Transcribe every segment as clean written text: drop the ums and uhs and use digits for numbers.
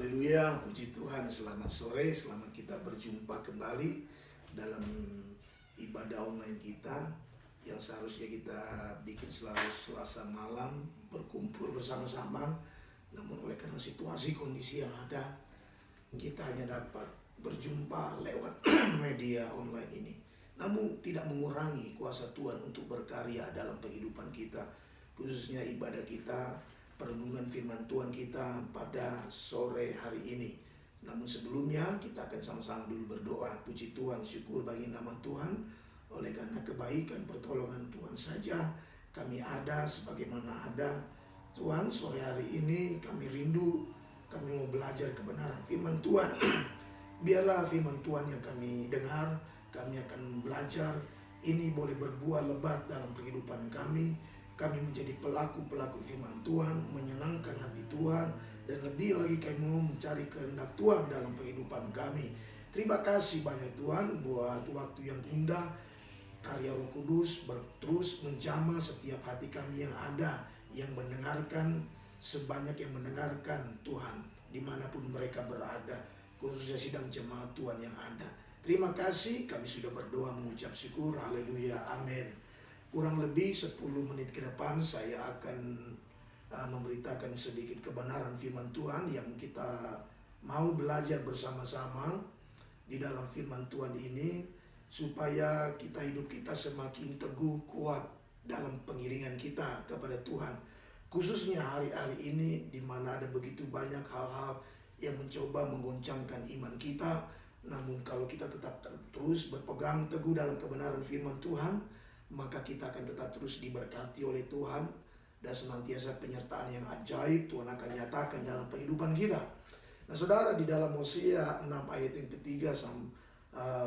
Haleluya, puji Tuhan, selamat sore, selamat kita berjumpa kembali dalam ibadah online kita yang seharusnya kita bikin selalu Selasa malam, berkumpul bersama-sama. Namun oleh karena situasi kondisi yang ada, kita hanya dapat berjumpa lewat media online ini. Namun tidak mengurangi kuasa Tuhan untuk berkarya dalam kehidupan kita, khususnya ibadah kita, perenungan firman Tuhan kita pada sore hari ini. Namun sebelumnya kita akan sama-sama dulu berdoa. Puji Tuhan, syukur bagi nama Tuhan. Oleh karena kebaikan pertolongan Tuhan saja kami ada sebagaimana ada. Tuhan, sore hari ini kami rindu, kami mau belajar kebenaran firman Tuhan. Biarlah firman Tuhan yang kami dengar, kami akan belajar, ini boleh berbuah lebat dalam kehidupan kami. Kami menjadi pelaku-pelaku firman Tuhan, menyenangkan hati Tuhan, dan lebih lagi kami mau mencari kehendak Tuhan dalam kehidupan kami. Terima kasih banyak Tuhan buat waktu yang indah, karya Roh Kudus terus menjamah setiap hati kami yang ada, yang mendengarkan, sebanyak yang mendengarkan Tuhan, dimanapun mereka berada, khususnya sidang jemaat Tuhan yang ada. Terima kasih, kami sudah berdoa mengucap syukur, haleluya, amin. Kurang lebih 10 menit ke depan saya akan memberitakan sedikit kebenaran firman Tuhan yang kita mau belajar bersama-sama di dalam firman Tuhan ini, supaya hidup kita semakin teguh, kuat dalam pengiringan kita kepada Tuhan. Khususnya hari-hari ini di mana ada begitu banyak hal-hal yang mencoba menggoncangkan iman kita. Namun kalau kita tetap terus berpegang teguh dalam kebenaran firman Tuhan, maka kita akan tetap terus diberkati oleh Tuhan, dan senantiasa penyertaan yang ajaib Tuhan akan nyatakan dalam kehidupan kita. Nah saudara, di dalam Hosea 6 ayat yang ketiga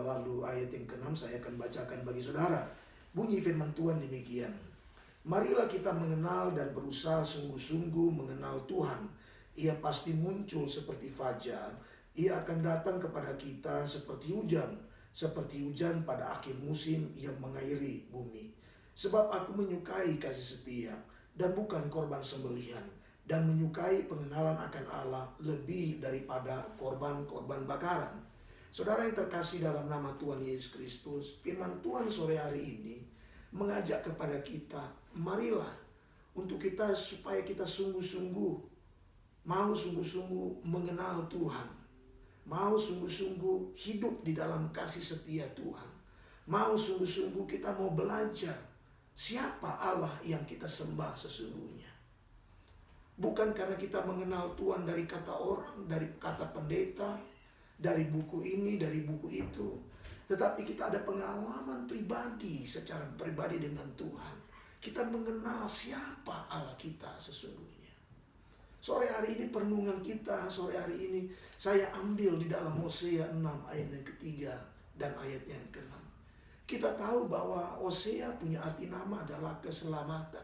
lalu ayat yang ke-6 saya akan bacakan bagi saudara. Bunyi firman Tuhan demikian: marilah kita mengenal dan berusaha sungguh-sungguh mengenal Tuhan. Ia pasti muncul seperti fajar, ia akan datang kepada kita seperti hujan pada akhir musim yang mengairi bumi. Sebab aku menyukai kasih setia dan bukan korban sembelihan, dan menyukai pengenalan akan Allah lebih daripada korban-korban bakaran. Saudara yang terkasih dalam nama Tuhan Yesus Kristus, firman Tuhan sore hari ini mengajak kepada kita, marilah untuk kita supaya kita mau sungguh-sungguh mengenal Tuhan, mau sungguh-sungguh hidup di dalam kasih setia Tuhan, mau sungguh-sungguh kita mau belajar siapa Allah yang kita sembah sesungguhnya. Bukan karena kita mengenal Tuhan dari kata orang, dari kata pendeta, dari buku ini, dari buku itu, tetapi kita ada pengalaman pribadi, secara pribadi dengan Tuhan. Kita mengenal siapa Allah kita sesungguhnya. Sore hari ini perenungan kita, sore hari ini saya ambil di dalam Hosea 6 ayat yang ketiga dan ayat yang ke-6. Kita tahu bahwa Hosea punya arti nama adalah keselamatan.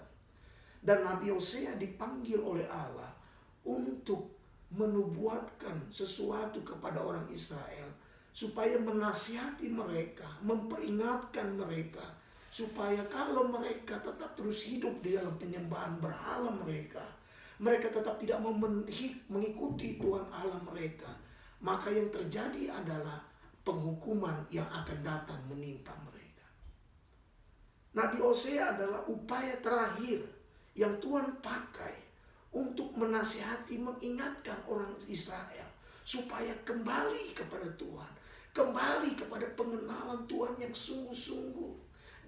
Dan Nabi Hosea dipanggil oleh Allah untuk menubuatkan sesuatu kepada orang Israel, supaya menasihati mereka, memperingatkan mereka, supaya kalau mereka tetap terus hidup di dalam penyembahan berhala mereka tetap tidak mau mengikuti Tuhan Allah mereka, maka yang terjadi adalah penghukuman yang akan datang menimpa mereka. Nabi Hosea adalah upaya terakhir yang Tuhan pakai untuk menasihati, mengingatkan orang Israel supaya kembali kepada Tuhan, kembali kepada pengenalan Tuhan yang sungguh-sungguh,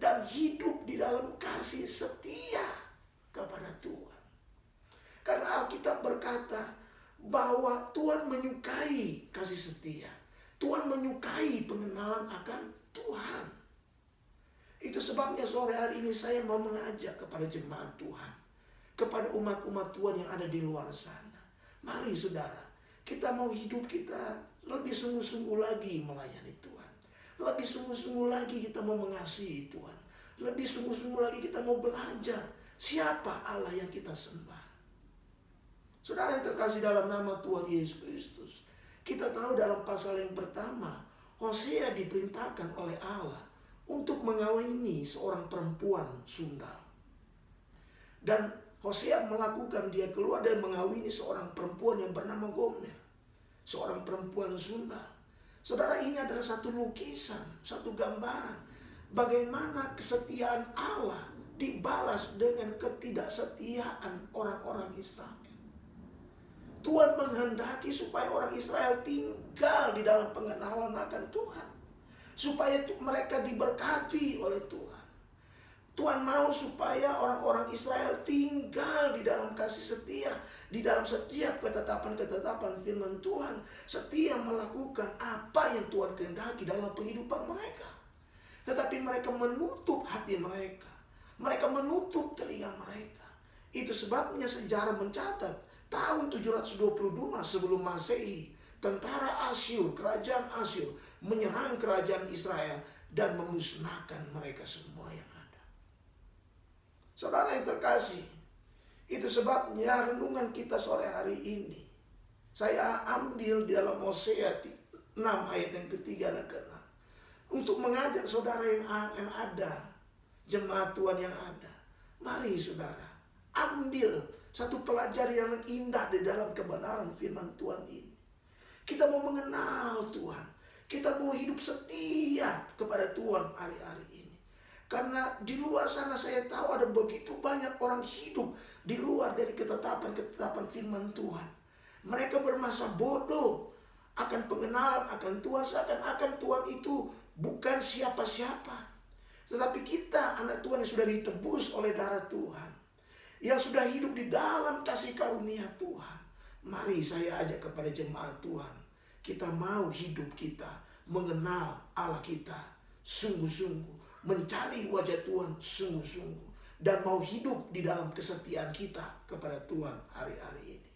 dan hidup di dalam kasih setia kepada Tuhan. Karena Alkitab berkata bahwa Tuhan menyukai kasih setia, Tuhan menyukai pengenalan akan Tuhan. Itu sebabnya sore hari ini saya mau mengajak kepada jemaat Tuhan, kepada umat-umat Tuhan yang ada di luar sana. Mari saudara, kita mau hidup kita lebih sungguh-sungguh lagi melayani Tuhan. Lebih sungguh-sungguh lagi kita mau mengasihi Tuhan. Lebih sungguh-sungguh lagi kita mau belajar siapa Allah yang kita sembah. Saudara yang terkasih dalam nama Tuhan Yesus Kristus, kita tahu dalam pasal yang pertama, Hosea diperintahkan oleh Allah untuk mengawini seorang perempuan sundal. Dan Hosea melakukan, dia keluar dan mengawini seorang perempuan yang bernama Gomer. seorang perempuan Sunda. Saudara, ini adalah satu lukisan, satu gambaran bagaimana kesetiaan Allah dibalas dengan ketidaksetiaan orang-orang Israel. Tuhan menghendaki supaya orang Israel tinggal di dalam pengenalan akan Tuhan, supaya mereka diberkati oleh Tuhan. Tuhan mau supaya orang-orang Israel tinggal di dalam kasih setia, di dalam setiap ketetapan-ketetapan firman Tuhan, setia melakukan apa yang Tuhan kehendaki dalam kehidupan mereka. Tetapi mereka menutup hati mereka, mereka menutup telinga mereka. Itu sebabnya sejarah mencatat tahun 722 sebelum Masehi, tentara Asyur, kerajaan Asyur menyerang kerajaan Israel dan memusnahkan mereka semua yang ada. Saudara yang terkasih, itu sebabnya renungan kita sore hari ini saya ambil di dalam Hosea 6 ayat yang ketiga dan ke-6 untuk mengajak saudara yang ada, jemaat Tuhan yang ada. Mari saudara, ambil satu pelajaran yang indah di dalam kebenaran firman Tuhan ini. Kita mau mengenal Tuhan, kita mau hidup setia kepada Tuhan hari-hari ini. Karena di luar sana saya tahu ada begitu banyak orang hidup di luar dari ketetapan-ketetapan firman Tuhan. Mereka bermasa bodoh akan pengenalan akan Tuhan, seakan-akan Tuhan itu bukan siapa-siapa. Tetapi kita anak Tuhan yang sudah ditebus oleh darah Tuhan, yang sudah hidup di dalam kasih karunia Tuhan. Mari saya ajak kepada jemaat Tuhan, kita mau hidup kita mengenal Allah kita sungguh-sungguh, mencari wajah Tuhan sungguh-sungguh, dan mau hidup di dalam kesetiaan kita kepada Tuhan hari-hari ini.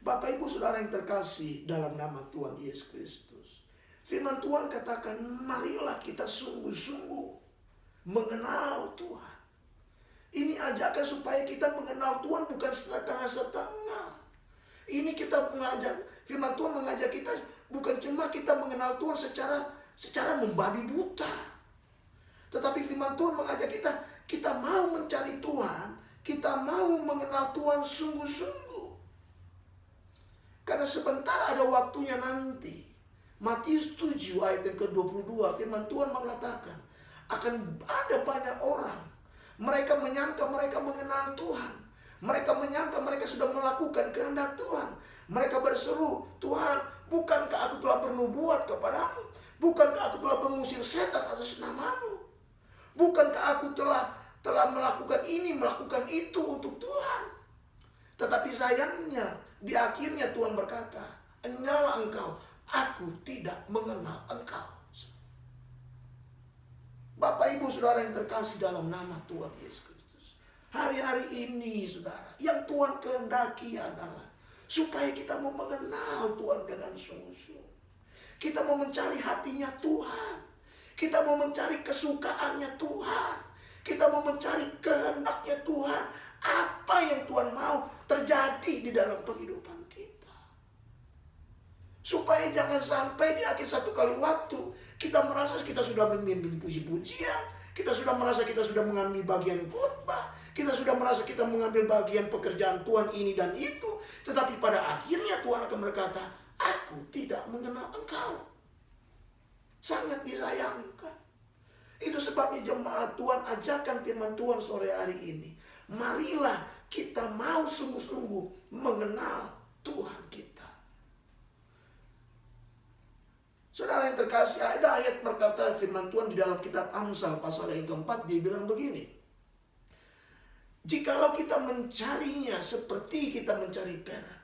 Bapak Ibu Saudara yang terkasih dalam nama Tuhan Yesus Kristus, firman Tuhan katakan, marilah kita sungguh-sungguh mengenal Tuhan. Ini ajakan supaya kita mengenal Tuhan bukan setengah-setengah. Ini kita mengajak, firman Tuhan mengajak kita bukan cuma kita mengenal Tuhan secara membabi buta. Tetapi firman Tuhan mengajak kita mau mencari Tuhan, kita mau mengenal Tuhan sungguh-sungguh. Karena sebentar ada waktunya nanti. Matius 7 ayat yang ke-22 firman Tuhan mengatakan, akan ada banyak orang, mereka menyangka mereka mengenal Tuhan. Mereka menyangka mereka sudah melakukan kehendak Tuhan. Mereka berseru, Tuhan, bukankah aku telah bernubuat kepadamu? Bukankah aku telah mengusir setan atas namamu? Bukankah aku telah melakukan ini, melakukan itu untuk Tuhan? Tetapi sayangnya, di akhirnya Tuhan berkata, enyalah engkau, aku tidak mengenal engkau. Bapak Ibu Saudara yang terkasih dalam nama Tuhan Yesus Kristus, hari-hari ini saudara, yang Tuhan kehendaki adalah supaya kita mau mengenal Tuhan dengan sungguh-sungguh. Kita mau mencari hatinya Tuhan, kita mau mencari kesukaannya Tuhan, kita mau mencari kehendaknya Tuhan. Apa yang Tuhan mau terjadi di dalam kehidupan kita, supaya jangan sampai di akhir satu kali waktu kita merasa kita sudah memimpin puji-pujian, kita sudah merasa kita sudah mengambil bagian khotbah, kita sudah merasa kita mengambil bagian pekerjaan Tuhan ini dan itu, tetapi pada akhirnya Tuhan akan berkata, aku tidak mengenal engkau. Sangat disayangkan. Itu sebabnya jemaat Tuhan, ajakan firman Tuhan sore hari ini, marilah kita mau sungguh-sungguh mengenal Tuhan kita. Saudara yang terkasih, ada ayat berkata firman Tuhan di dalam kitab Amsal pasal yang keempat, dia bilang begini, jikalau kita mencarinya seperti kita mencari perak,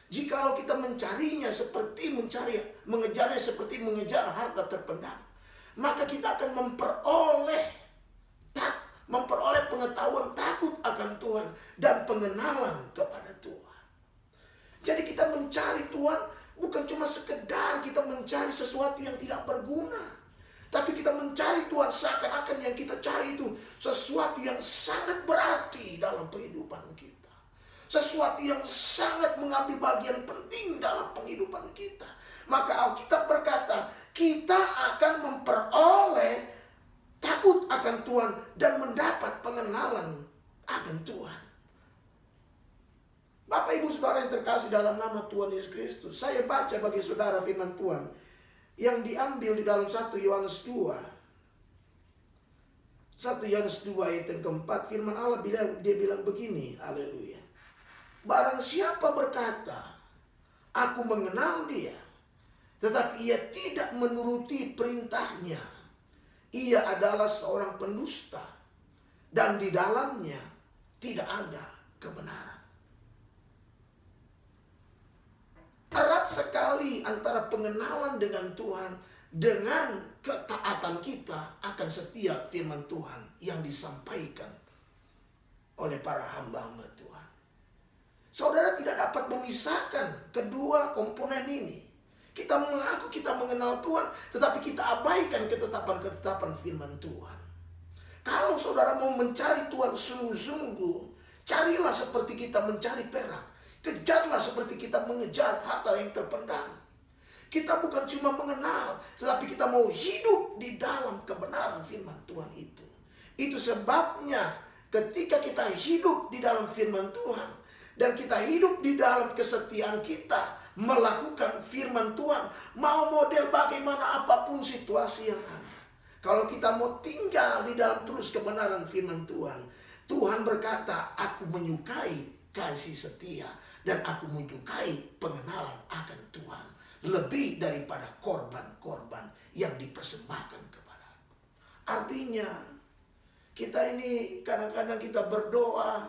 jikalau kita mencarinya seperti mengejarnya seperti mengejar harta terpendam, maka kita akan memperoleh pengetahuan takut akan Tuhan dan pengenalan kepada Tuhan. Jadi kita mencari Tuhan bukan cuma sekedar kita mencari sesuatu yang tidak berguna, tapi kita mencari Tuhan seakan-akan yang kita cari itu sesuatu yang sangat berarti dalam kehidupan kita, sesuatu yang sangat mengambil bagian penting dalam kehidupan kita. Maka Alkitab berkata, kita akan memperoleh takut akan Tuhan dan mendapat pengenalan akan Tuhan. Bapak Ibu Saudara yang terkasih dalam nama Tuhan Yesus Kristus, saya baca bagi saudara firman Tuhan yang diambil di dalam 1 Yohanes 2. 1 Yohanes 2 ayat yang keempat, firman Allah dia bilang begini, haleluya. Barang siapa berkata, aku mengenal dia, tetapi ia tidak menuruti perintahnya, ia adalah seorang pendusta, dan di dalamnya tidak ada kebenaran. Erat sekali antara pengenalan dengan Tuhan dengan ketaatan kita akan setiap firman Tuhan yang disampaikan oleh para hamba-hamba Tuhan. Saudara tidak dapat memisahkan kedua komponen ini. Kita mengaku kita mengenal Tuhan, tetapi kita abaikan ketetapan-ketetapan firman Tuhan. Kalau saudara mau mencari Tuhan sungguh-sungguh, carilah seperti kita mencari perak. Kejarlah seperti kita mengejar harta yang terpendam. Kita bukan cuma mengenal, tetapi kita mau hidup di dalam kebenaran firman Tuhan itu. Itu sebabnya ketika kita hidup di dalam firman Tuhan, dan kita hidup di dalam kesetiaan kita melakukan firman Tuhan, mau model bagaimana apapun situasi yang ada. Kalau kita mau tinggal di dalam terus kebenaran firman Tuhan, Tuhan berkata, aku menyukai kasih setia, dan aku menyukai pengenalan akan Tuhan lebih daripada korban-korban yang dipersembahkan kepada aku. Artinya, kita ini kadang-kadang kita berdoa,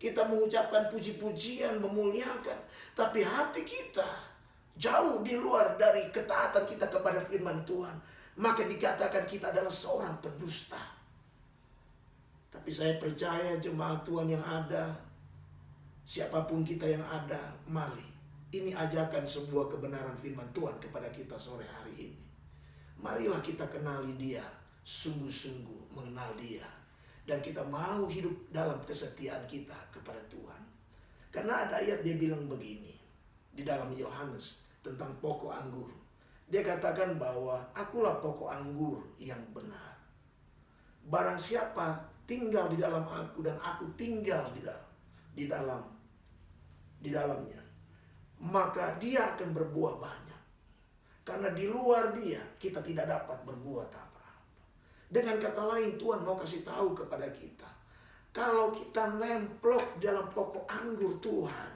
kita mengucapkan puji-pujian, memuliakan, tapi hati kita jauh di luar dari ketaatan kita kepada firman Tuhan, maka dikatakan kita adalah seorang pendusta. Tapi saya percaya jemaat Tuhan yang ada, siapapun kita yang ada, mari. Ini ajakan sebuah kebenaran firman Tuhan kepada kita sore hari ini. Marilah kita kenali dia, sungguh-sungguh mengenal dia. Dan kita mau hidup dalam kesetiaan kita kepada Tuhan. Karena ada ayat dia bilang begini, di dalam Yohanes tentang pokok anggur. Dia katakan bahwa akulah pokok anggur yang benar. Barang siapa tinggal di dalam aku dan aku tinggal di dalamnya, maka dia akan berbuah banyak. Karena di luar dia kita tidak dapat berbuat apa-apa. Dengan kata lain, Tuhan mau kasih tahu kepada kita, kalau kita nemplok di dalam pokok anggur Tuhan,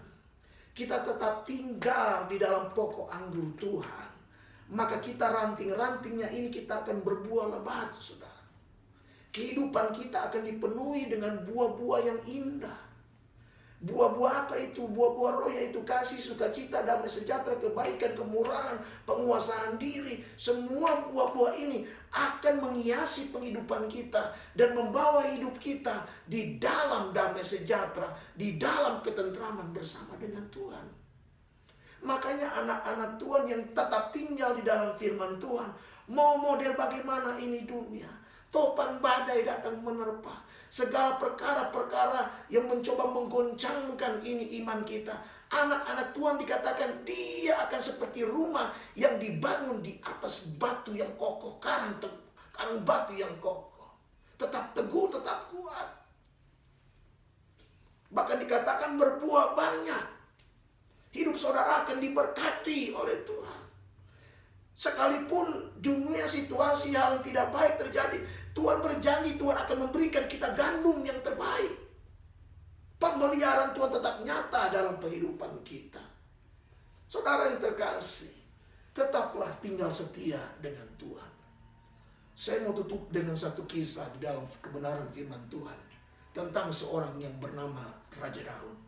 kita tetap tinggal di dalam pokok anggur Tuhan, maka kita ranting-rantingnya ini kita akan berbuah lebat, saudara. Kehidupan kita akan dipenuhi dengan buah-buah yang indah. Buah-buah apa itu? Buah-buah roh, yaitu kasih, sukacita, damai sejahtera, kebaikan, kemurahan, penguasaan diri. Semua buah-buah ini akan menghiasi penghidupan kita dan membawa hidup kita di dalam damai sejahtera, di dalam ketentraman bersama dengan Tuhan. Makanya anak-anak Tuhan yang tetap tinggal di dalam firman Tuhan, mau model bagaimana ini dunia, topan badai datang menerpa, segala perkara-perkara yang mencoba menggoncangkan ini iman kita. Anak-anak Tuhan dikatakan dia akan seperti rumah yang dibangun di atas batu yang kokoh, karang batu yang kokoh, tetap teguh, tetap kuat. Bahkan dikatakan berbuah banyak. Hidup saudara akan diberkati oleh Tuhan. Sekalipun dunia situasi hal yang tidak baik terjadi, Tuhan berjanji Tuhan akan memberikan kita gandum yang terbaik. Pemeliharaan Tuhan tetap nyata dalam kehidupan kita. Saudara yang terkasih, tetaplah tinggal setia dengan Tuhan. Saya mau tutup dengan satu kisah di dalam kebenaran firman Tuhan tentang seorang yang bernama Raja Daud.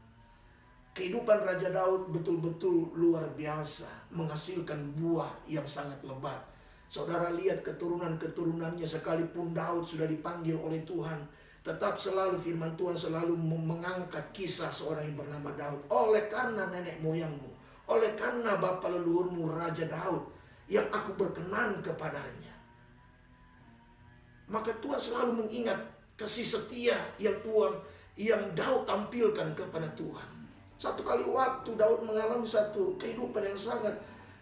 Kehidupan Raja Daud betul-betul luar biasa, menghasilkan buah yang sangat lebat. Saudara lihat keturunan-keturunannya, sekalipun Daud sudah dipanggil oleh Tuhan, tetap selalu firman Tuhan selalu mengangkat kisah seorang yang bernama Daud. Oleh karena nenek moyangmu, oleh karena bapa leluhurmu Raja Daud, yang aku berkenan kepadanya. Maka Tuhan selalu mengingat kasih setia yang Daud tampilkan kepada Tuhan. Satu kali waktu Daud mengalami satu kehidupan yang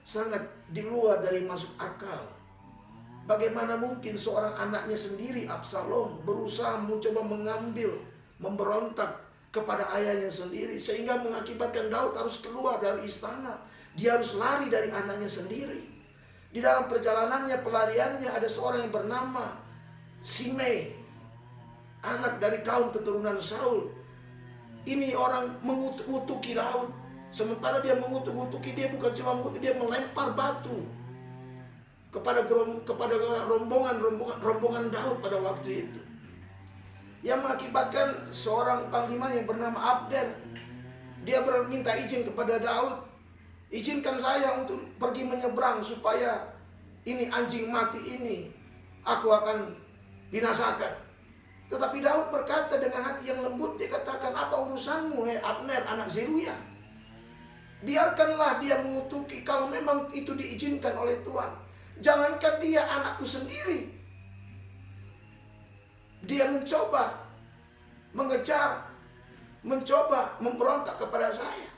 sangat di luar dari masuk akal. Bagaimana mungkin seorang anaknya sendiri, Absalom, berusaha mencoba memberontak kepada ayahnya sendiri, sehingga mengakibatkan Daud harus keluar dari istana. Dia harus lari dari anaknya sendiri. Di dalam perjalanannya, pelariannya, ada seorang yang bernama Simei, anak dari kaum keturunan Saul. Ini orang mengutuki Daud. Sementara dia mengutuki, dia bukan cuma mengutuk, dia melempar batu kepada rombongan Daud pada waktu itu, yang mengakibatkan seorang panglima yang bernama Abner, dia minta izin kepada Daud, izinkan saya untuk pergi menyeberang supaya ini anjing mati ini aku akan binasakan. Tetapi Daud berkata dengan hati yang lembut, dia katakan, apa urusanmu Abner anak Zeruya? Biarkanlah dia mengutuki kalau memang itu diizinkan oleh Tuhan. Jangankan dia, anakku sendiri. Dia mencoba mengejar, mencoba memberontak kepada saya.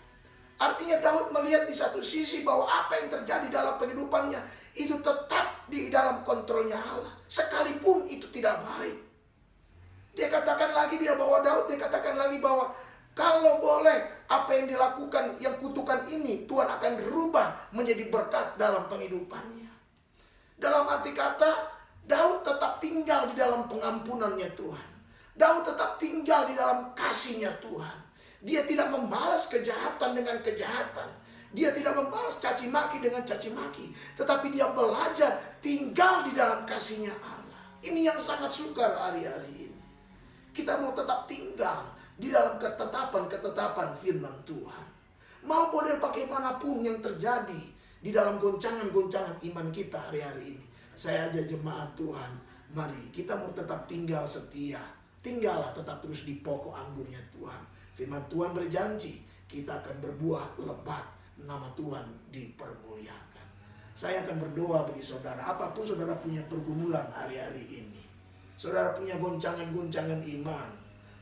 Artinya Daud melihat di satu sisi bahwa apa yang terjadi dalam kehidupannya itu tetap di dalam kontrolnya Allah, sekalipun itu tidak baik. Dia katakan lagi, dia katakan lagi bahwa kalau boleh apa yang dilakukan, yang kutukan ini, Tuhan akan berubah menjadi berkat dalam penghidupannya. Dalam arti kata, Daud tetap tinggal di dalam pengampunannya Tuhan. Daud tetap tinggal di dalam kasihnya Tuhan. Dia tidak membalas kejahatan dengan kejahatan. Dia tidak membalas caci maki dengan caci maki. Tetapi dia belajar tinggal di dalam kasihnya Allah. Ini yang sangat sukar hari-hari ini. Kita mau tetap tinggal di dalam ketetapan firman Tuhan. Mau boleh bagaimanapun yang terjadi di dalam goncangan-goncangan iman kita hari-hari ini. Saya ajak jemaat Tuhan, mari kita mau tetap tinggal setia. Tinggallah tetap terus di pokok anggurnya Tuhan. Firman Tuhan berjanji, kita akan berbuah lebat, nama Tuhan dipermuliakan. Saya akan berdoa bagi saudara, apapun saudara punya pergumulan hari-hari ini. Saudara punya goncangan-goncangan iman.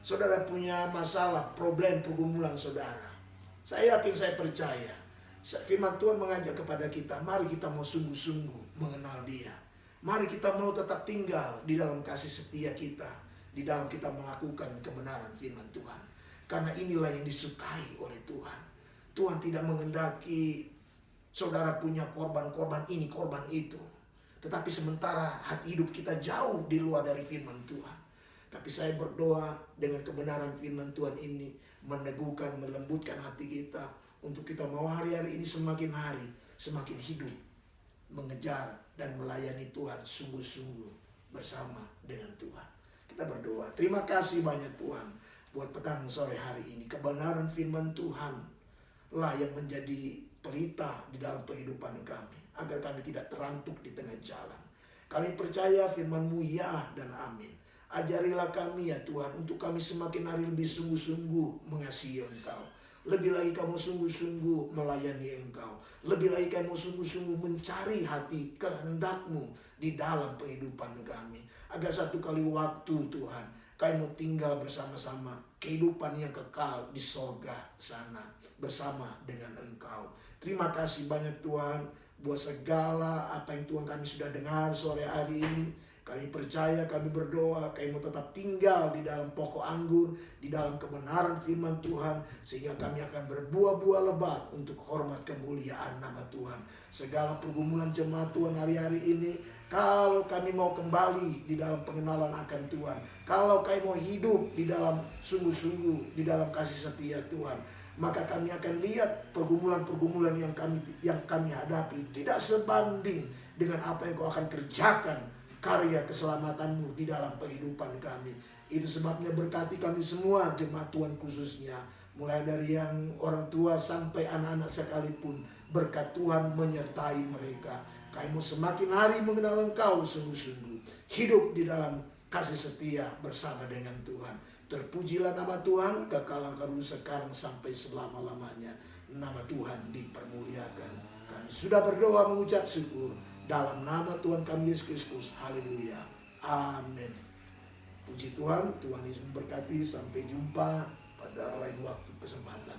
Saudara punya masalah, problem, pergumulan saudara. Saya yakin, saya percaya, firman Tuhan mengajak kepada kita, mari kita mau sungguh-sungguh mengenal Dia. Mari kita mau tetap tinggal di dalam kasih setia kita, di dalam kita melakukan kebenaran firman Tuhan. Karena inilah yang disukai oleh Tuhan. Tuhan tidak menghendaki saudara punya korban-korban ini, korban itu. Tetapi sementara hati hidup kita jauh di luar dari firman Tuhan. Tapi saya berdoa dengan kebenaran firman Tuhan ini meneguhkan, melembutkan hati kita, untuk kita mau hari-hari ini semakin hari semakin hidup mengejar dan melayani Tuhan sungguh-sungguh bersama dengan Tuhan. Kita berdoa. Terima kasih banyak Tuhan buat petang sore hari ini. Kebenaran firman Tuhan lah yang menjadi pelita di dalam kehidupan kami, agar kami tidak terantuk di tengah jalan. Kami percaya firman-Mu ya dan amin. Ajarilah kami ya Tuhan, untuk kami semakin hari lebih sungguh-sungguh mengasihi Engkau. Lebih lagi kamu sungguh-sungguh melayani Engkau. Lebih lagi kamu sungguh-sungguh mencari hati kehendak-Mu di dalam kehidupan kami. Agar satu kali waktu Tuhan, kami mau tinggal bersama-sama kehidupan yang kekal di sorga sana bersama dengan Engkau. Terima kasih banyak Tuhan buat segala apa yang Tuhan kami sudah dengar sore hari ini. Kami percaya, kami berdoa, kami mau tetap tinggal di dalam pokok anggur, di dalam kebenaran firman Tuhan, sehingga kami akan berbuah-buah lebat untuk hormat kemuliaan nama Tuhan. Segala pergumulan jemaat Tuhan hari-hari ini, kalau kami mau kembali di dalam pengenalan akan Tuhan, kalau kami mau hidup di dalam sungguh-sungguh, di dalam kasih setia Tuhan, maka kami akan lihat pergumulan-pergumulan yang kami hadapi tidak sebanding dengan apa yang Kau akan kerjakan, karya keselamatan-Mu di dalam kehidupan kami. Itu sebabnya berkati kami semua, jemaat Tuhan khususnya, mulai dari yang orang tua sampai anak-anak sekalipun. Berkat Tuhan menyertai mereka. Kami mau semakin hari mengenal Engkau sungguh-sungguh, hidup di dalam kasih setia bersama dengan Tuhan. Terpujilah nama Tuhan, kekal angka dulu sekarang sampai selama-lamanya. Nama Tuhan dipermuliakan. Kami sudah berdoa mengucap syukur dalam nama Tuhan kami Yesus Kristus. Haleluya. Amin. Puji Tuhan, Tuhan Yesus memberkati. Sampai jumpa pada lain waktu kesempatan.